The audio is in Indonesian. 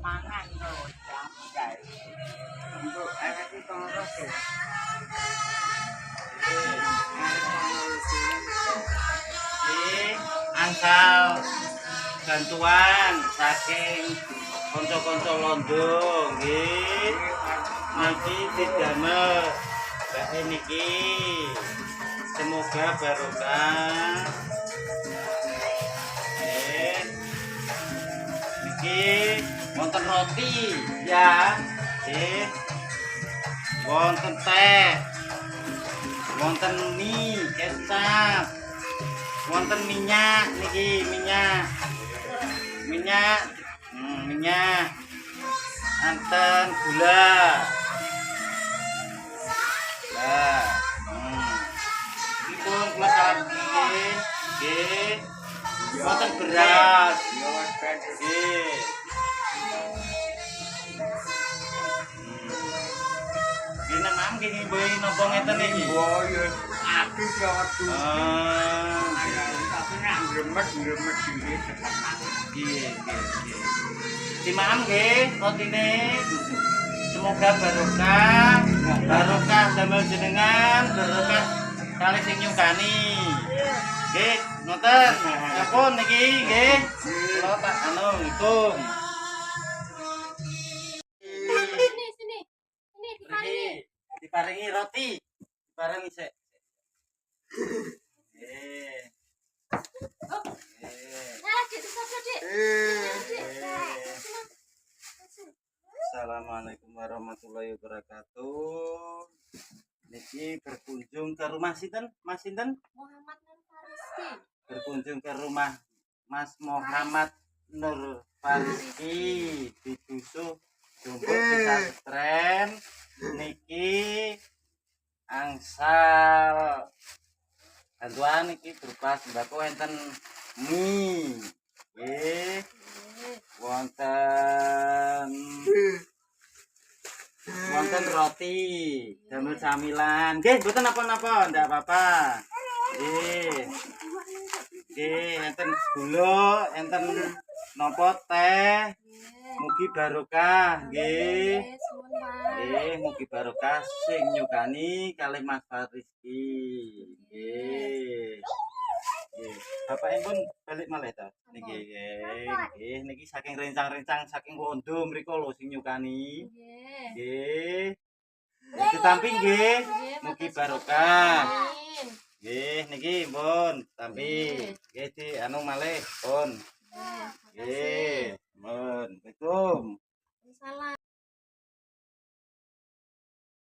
mangan lho jamu guys. Untuk itu pengurus ya. Angsal bantuan saking konco-konco Londo nggih. Niki didamel bae niki. Semoga barokah. Niki wonten roti ya. Nggih. Wonten teh. Wonten mie kecap. Wonten minyak niki, minyak. Minyak. Anten gula. Lah. Iki pun kula salamke. Nggih. Wonten beras. Nggih. Gini mam gini boy nopo ngeten iki. Boy. Aduh aduh. Tapi nak gremet dhewe tekan. Nggih. Dimam nggih rotine. Semoga barokah damel jenengan, barokah kali sing nyukani. Nggih, ngoten. Sampun niki nggih. Kula tak ngitung. Sini diparingi. Diparingi roti. Diparingi sik. Assalamualaikum warahmatullahi wabarakatuh. Niki berkunjung ke rumah sinten? Mas sinten? Muhammad Nur Fariski. Berkunjung ke rumah Mas Muhammad Nur Fariski di Dusuh Jombor Desa Tren. Niki angsal bantuan niki berupa sembako enten mie. Nggih. Wonten roti, damel camilan. Nggih, mboten napa-napa, ndak apa-apa. Nggih, enten gula, enten napa teh. Mugi barokah, nggih. Nggih, mugi barokah sing nyukani kalih Mas Fariski. Nggih. Nggih, bapakipun balik malih ta niki. Nggih, niki saking rencang-rencang saking Londo mriku lho sing nyukani. Nggih. Ditampi nggih. Mugi barokah. Nggih, niki pun tampi. Nggih di anu malih pun.